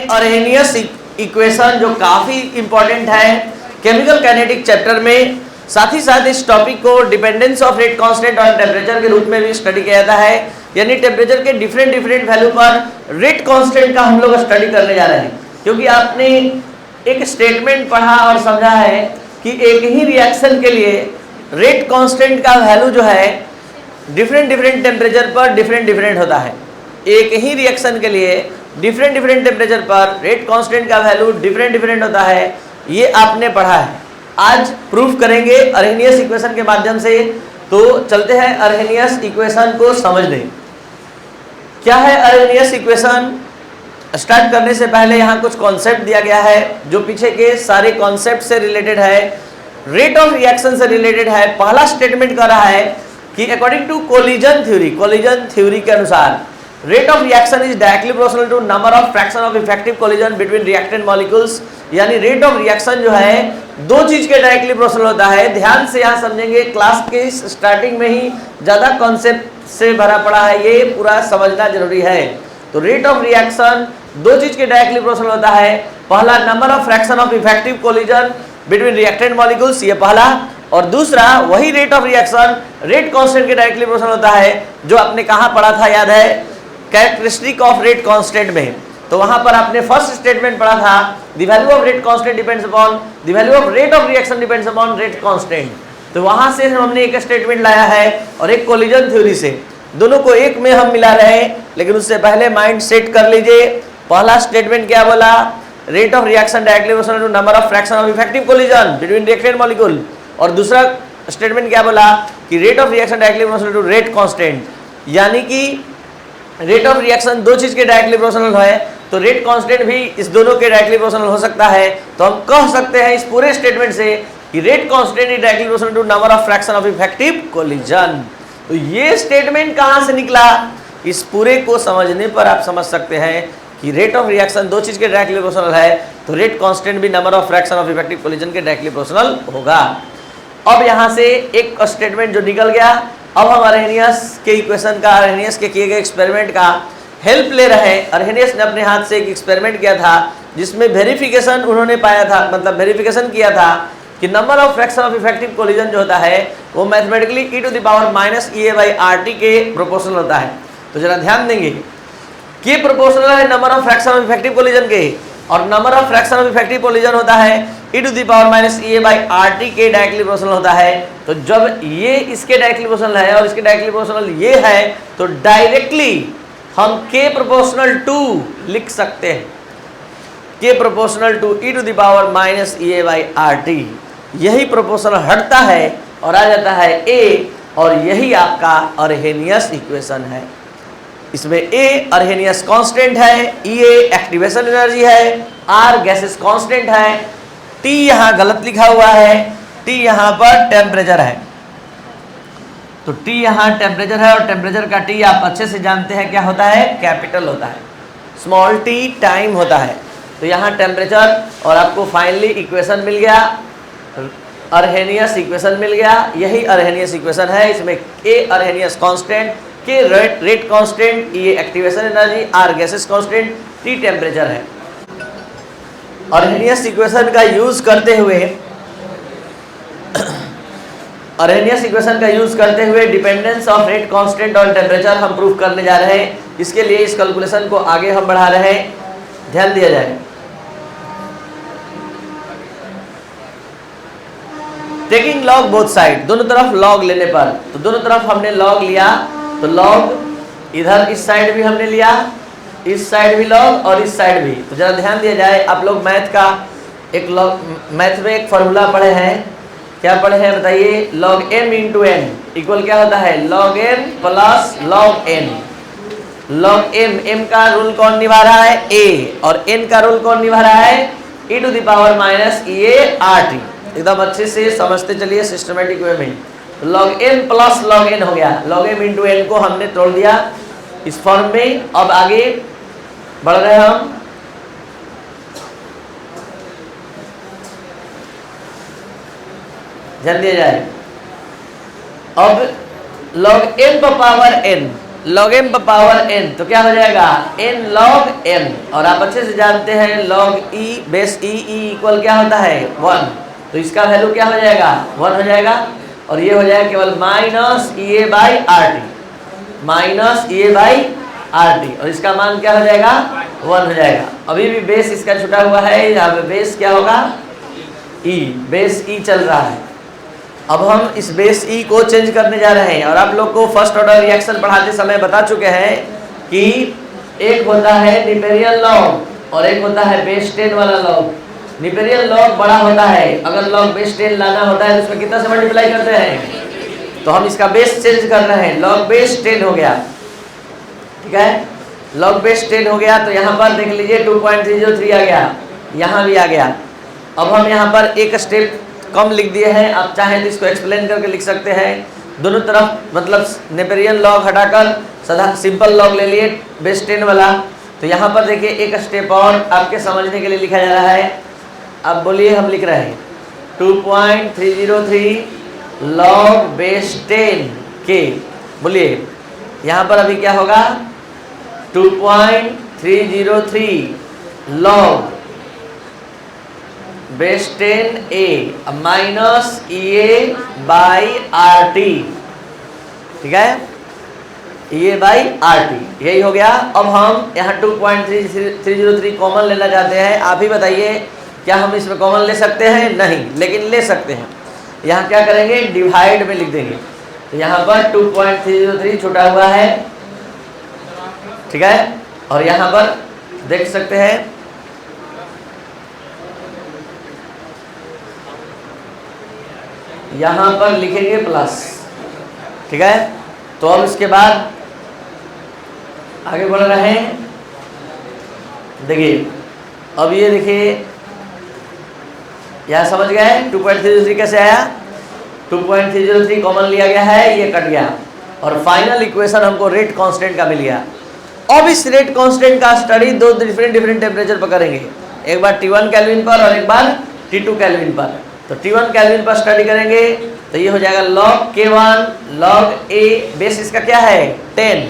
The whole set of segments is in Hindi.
अरहेनियस इक्वेशन जो काफी इंपॉर्टेंट है केमिकल काइनेटिक चैप्टर में, साथ ही साथ इस टॉपिक को dependence of rate constant on temperature के रूप में भी स्टडी किया जाता है। यानी टेम्परेचर के डिफरेंट वैल्यू पर रेट कांस्टेंट का हम लोग स्टडी करने जा रहे हैं, क्योंकि आपने एक स्टेटमेंट पढ़ा और समझा है कि एक ही रिएक्शन के लिए रेट कांस्टेंट का वैल्यू जो है डिफरेंट टेम्परेचर पर डिफरेंट होता है। एक ही रिएक्शन के लिए डिफरेंट टेम्परेचर पर रेट कांस्टेंट का वैल्यू डिफरेंट होता है, ये आपने पढ़ा है। आज प्रूफ करेंगे अरहेनियस इक्वेशन के माध्यम से। तो चलते हैं अरहेनियस इक्वेशन को समझने। क्या है अरहेनियस इक्वेशन? स्टार्ट करने से पहले यहाँ कुछ कॉन्सेप्ट दिया गया है जो पीछे के सारे कॉन्सेप्ट से रिलेटेड है, रेट ऑफ रिएक्शन से रिलेटेड है। पहला स्टेटमेंट कर रहा है कि अकॉर्डिंग टू कोलिजन थ्योरी के अनुसार rate of reaction is directly proportional to number of fraction of effective collision between reactant molecules. यानी रेट ऑफ रिएक्शन जो है दो चीज के डायरेक्टली प्रोपोर्शनल होता है। ध्यान से यहाँ समझेंगे, क्लास के स्टार्टिंग में ही ज्यादा कॉन्सेप्ट से भरा पड़ा है, ये पूरा समझना जरूरी है। तो रेट ऑफ रिएक्शन दो चीज के डायरेक्टली प्रोपोर्शनल होता है। पहला number of fraction of effective collision between reactant molecules, ये पहला, और दूसरा वही rate of reaction rate constant के डायरेक्टली प्रोपोर्शनल होता है, जो आपने कहाँ पढ़ा था याद है? कैरेक्टरिस्टिक ऑफ रेट कांस्टेंट में। तो वहां पर आपने फर्स्ट स्टेटमेंट पढ़ा था, the value of rate constant depends upon the value of rate of reaction depends upon rate constant. तो वहां से हमने एक स्टेटमेंट लाया है और एक कोलिजन थ्योरी से, दोनों को एक में हम मिला रहे हैं। लेकिन उससे पहले माइंड सेट कर लीजिए। पहला स्टेटमेंट क्या बोला? Rate of reaction directly proportional to number of fraction of effective collision between reactant molecule, और दूसरा स्टेटमेंट क्या बोला कि rate of reaction directly proportional to rate constant. यानी कि रेट ऑफ रिएक्शन दो चीज के डायरेक्टली प्रोपोर्शनल है, तो रेट कांस्टेंट भी इस दोनों के डायरेक्टली प्रोपोर्शनल हो सकता है। तो हम कह सकते हैं इस पूरे स्टेटमेंट से कि rate constant is directly proportional to number of fraction of effective collision. तो ये स्टेटमेंट कहां से निकला? इस पूरे को समझने पर आप समझ सकते हैं कि रेट ऑफ रिएक्शन दो चीज के डायरेक्टली प्रोपोर्शनल है, तो रेट कांस्टेंट भी number of fraction of effective collision के डायरेक्टली प्रोपोर्शनल होगा। अब यहां से एक स्टेटमेंट जो निकल गया, अब हम अरहेनियस के इक्वेशन का, अरहेनियस के किए गए एक्सपेरिमेंट का हेल्प ले रहे हैं। अरहेनियस ने अपने हाथ से एक एक्सपेरिमेंट किया था जिसमें वेरिफिकेशन उन्होंने पाया था, मतलब वेरिफिकेशन किया था कि number of fraction of effective collision जो होता है वो मैथमेटिकली e⁻−EA/RT के प्रोपोर्शनल होता है। तो जरा ध्यान देंगे कि प्रोपोर्शनल है number of fraction of effective collision के, और number of fraction of effective collision होता है e⁻−EA/RT के डायरेक्टली प्रोपोर्शनल होता है। तो जब ये इसके डायरेक्टली प्रोपोर्शनल है और इसके डायरेक्टली प्रोपोर्शनल ये है, तो डायरेक्टली हम k∝2 लिख सकते हैं, k∝2 e⁻−EA/RT। यही प्रोपोर्शनल हटता है और आ जाता है A, और यही आपका अरहेनियस इक्वेशन है। इसमें A अरहेनियस कांस्टेंट है, EA एक्टिवेशन एनर्जी है, R गैसेस कांस्टेंट है, T यहाँ गलत लिखा हुआ है, T यहाँ पर टेम्परेचर है। तो T यहाँ टेम्परेचर है और टेम्परेचर का T आप अच्छे से जानते हैं क्या होता है? कैपिटल होता है। स्मॉल t टाइम होता है। तो यहाँ टेम्परेचर, और आपको फाइनली इक्वेशन मिल गया, अरहेनियस इक्वेशन मिल गया। यही अरहेनियस इक्वेशन है। इसमें A Arrhenius constant, K rate constant, E activation energy, R gases constant, T temperature है। अरहेनियस इक्वेशन का यूज करते हुए डिपेंडेंस ऑफ रेट कांस्टेंट और टेम्परेचर हम प्रूफ करने जा रहे हैं। इसके लिए इस कैलकुलेशन को आगे हम बढ़ा रहे हैं, ध्यान दिया जाए। टेकिंग लॉग बोथ साइड, दोनों तरफ लॉग लेने पर, तो दोनों तरफ हमने लॉग लिया, तो लॉग इधर इस साइड भी हमने लिया, इस साइड भी लॉग और इस साइड भी। तो जरा ध्यान दिया जाए, आप लोग मैथ में एक फॉर्मूला पढ़े हैं, क्या पढ़े हैं बताइए? log m × n इक्वल क्या होता है? log m plus log n। log m का रूल कौन निभा रहा है? A, और n का रूल कौन निभा रहा है? e⁻−EA/RT। एकदम अच्छे से समझते चलिए सिस्टमेटिक वे में। log m plus log n हो गया, log m × n को हमने तोड़ दिया इस फॉर्म में। अब आगे बढ़ रहे हैं हम। ध्यान दिया जाए। अब log m पर पावर n, log m पर पावर n तो क्या हो जाएगा n log m, और आप अच्छे से जानते हैं log e base e equal क्या होता है 1, तो इसका वैल्यू क्या हो जाएगा 1 हो जाएगा, और ये हो जाएगा केवल minus EA by RT, minus EA by RT, और इसका मान क्या हो जाएगा 1 हो जाएगा। अभी भी बेस इसका छुटा हुआ है, यहाँ पे बेस क्या होगा E, बेस E चल रहा है। अब हम इस बेस E को चेंज करने जा रहे हैं, और आप लोग को फर्स्ट ऑर्डर रिएक्शन पढ़ाते समय बता चुके हैं कि एक होता है न्यूपेरियन लॉग और एक होता है बेस 10 वाला लॉग। न्यूपेरियन लॉग बड़ा होता है, अगर लॉग बेस 10 लाना होता है तो उसमें कितना से मल्टीप्लाई करते हैं, तो हम इसका बेस चेंज कर रहे हैं, लॉग बेस 10 हो गया, ठीक है, लॉग बेस 10 हो गया। तो यहाँ पर देख लीजिए 2.303 आ गया, यहाँ भी आ गया। अब हम यहाँ पर एक स्टेप कम लिख दिए हैं, आप चाहें तो इसको एक्सप्लेन करके लिख सकते हैं, दोनों तरफ मतलब नेपेरियन लॉग हटाकर सदा सिंपल लॉग ले लिए बेस 10 वाला। तो यहाँ पर देखिए एक स्टेप और आपके समझने के लिए लिखा जा रहा है। अब बोलिए, हम लिख रहे हैं 2.303 लॉग बेस 10 के, बोलिए यहाँ पर अभी क्या होगा 2.303 log base 10a minus EA by RT, ठीक है, EA बाई RT, यही हो गया। अब हम यहाँ 2.303 कॉमन लेना चाहते हैं, आप ही बताइए क्या हम इसमें कॉमन ले सकते हैं, नहीं, लेकिन ले सकते हैं। यहाँ क्या करेंगे डिवाइड में लिख देंगे, तो यहाँ पर 2.303 छुटा हुआ है, ठीक है, और यहाँ पर देख सकते हैं यहाँ पर लिखेंगे प्लस, ठीक है। तो अब इसके बाद आगे बढ़ रहे हैं, देखिए अब ये देखिए यहाँ समझ गए 2.303 कैसे आया, 2.303 कॉमन लिया गया है, ये कट गया, और फाइनल इक्वेशन हमको रेट कांस्टेंट का मिल गया। अब इस रेट कांस्टेंट का स्टडी दो डिफरेंट टेम्परेचर पर करेंगे, एक बार T1 केल्विन पर और एक बार T2 केल्विन पर। तो T1 केल्विन पर स्टडी करेंगे तो ये हो जाएगा log K1 log A, base इसका क्या है 10,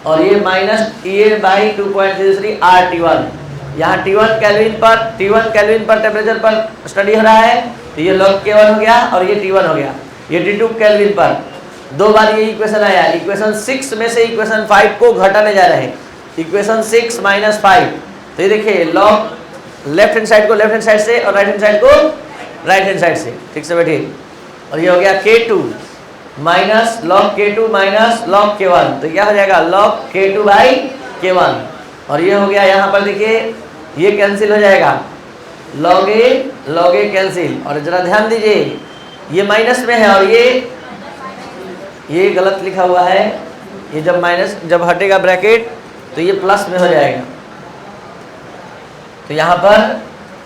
और ये माइनस EA बाई 2.303 RT1। यहाँ T1 केल्विन पर टेम्परेचर पर स्टडी हो रहा है, तो ये log K1 हो गया और ये T1 हो गया। ये T2 केल्विन पर दो बार ये इक्वेशन आया, इक्वेशन 6 में से इक्वेशन 5 को घटाने जा रहे हैं, इक्वेशन 6 माइनस 5। तो ये देखिए log लेफ्ट हैंड साइड को लेफ्ट हैंड साइड से और राइट हैंड साइड को राइट हैंड साइड से, ठीक से बैठिए, और ये हो गया K2 minus log K2 minus log K1, तो क्या हो जाएगा log K2 बाई K1, और ये हो गया यहाँ पर देखिए ये कैंसिल हो जाएगा, log A कैंसिल, और जरा ध्यान दीजिए ये माइनस में है और ये गलत लिखा हुआ है, ये जब माइनस जब हटेगा ब्रैकेट तो ये प्लस में हो जाएगा। तो यहाँ पर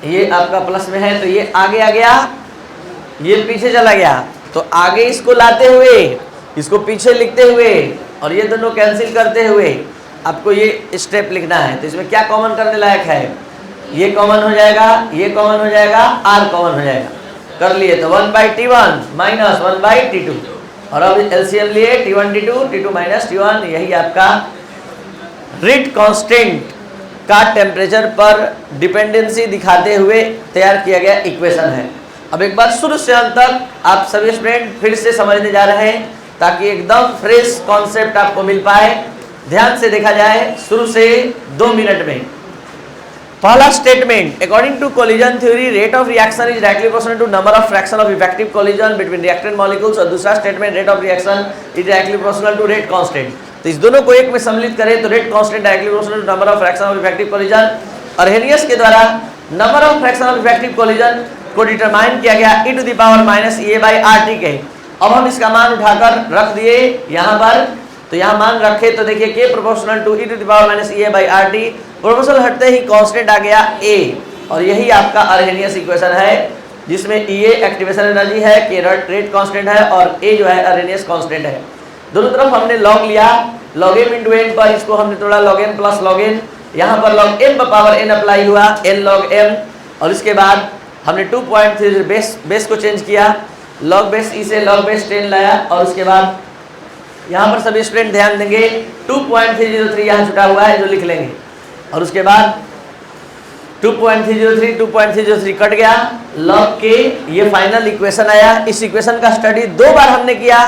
ये आपका प्लस में है, तो ये आगे आ गया, ये पीछे चला गया, तो आगे इसको लाते हुए इसको पीछे लिखते हुए और ये दोनों कैंसिल करते हुए आपको ये स्टेप लिखना है। तो इसमें क्या कॉमन करने लायक है, ये कॉमन हो जाएगा, ये कॉमन हो जाएगा, R कॉमन हो जाएगा, कर लिए तो 1/T1 माइनस 1/T2, और अब एलसीएम लिए T1 T2 माइनस T1, यही आपका रेट कांस्टेंट का टेम्परेचर पर डिपेंडेंसी दिखाते हुए तैयार किया गया इक्वेशन है। अब एक बार शुरू से अंत तक आप सभी स्टूडेंट फिर से समझने जा रहे हैं ताकि एकदम फ्रेश कॉन्सेप्ट आपको मिल पाए। ध्यान से देखा जाए शुरू से 2 मिनट में। पहला statement, according to collision theory rate of reaction is directly proportional to number of fraction of effective collision between reactant molecules, और दूसरा statement rate of reaction is directly proportional to rate constant. तो इस दोनों को एक में सम्मिलित करें तो rate constant directly proportional to number of fraction of effective collision. Arrhenius के द्वारा number of fraction of effective collision को डिटरमाइन किया गया e⁻⁻⁴ के। अब हम इसका मान उठाकर रख दिए यहाँ पर, तो यहाँ मान रखे तो देखिए k proportional to e⁻⁻⁴, proportional हटते ही कांस्टेंट आ गया a, और यही आपका अर्हेनियस इक्वेशन है जिसमें E एक्टिवेशन एनर्जी है, k रेट कांस्टेंट है और a जो है अर्हेनियस कांस्टेंट है। दोनों तरफ हमने लॉग लिया, log m इंटू n पर इसको हमने तोड़ा log n plus log n, यहाँ पर log m पर पावर n अप्लाई हुआ n log m, और इसके बाद हमने 2.3 बेस को चेंज किया, log base e से log base 10 लाया और उसके बाद यहाँ पर सभी स्टूडेंट ध्यान देंगे 2.303 यहाँ छुटा हुआ है जो लिख लेंगे और उसके बाद 2.303 कट गया log के ये फाइनल इक्वेशन आया। इस इक्वेशन का स्टडी दो बार हमने किया,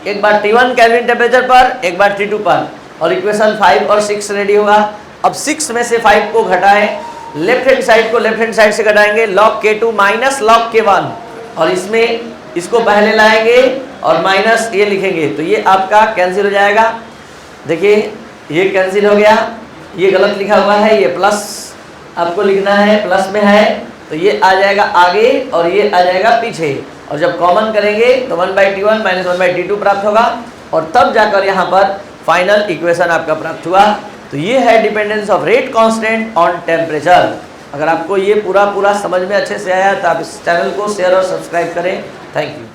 एक बार T1 केल्विन टेम्परेचर पर, एक बार T2 पर, और इक्वेशन 5 और 6 रेडी होगा। अब 6 में से 5 को घटाएं, लेफ्ट हैंड साइड को लेफ्ट हैंड साइड से घटाएंगे log K2 minus log K1 और इसमें इसको पहले लाएंगे और माइनस ये लिखेंगे तो ये आपका कैंसिल हो जाएगा। देखिए ये कैंसिल हो गया, ये गलत लिखा हुआ है, ये प्लस आपको लिखना है, प्लस में है तो ये आ जाएगा आगे और ये आ जाएगा पीछे और जब कॉमन करेंगे तो 1/T1 माइनस 1/T2 प्राप्त होगा और तब जाकर यहाँ पर फाइनल इक्वेशन आपका प्राप्त हुआ। तो ये है dependence of rate constant on temperature. अगर आपको ये पूरा समझ में अच्छे से आया तो आप इस चैनल को शेयर और सब्सक्राइब करें। Thank you.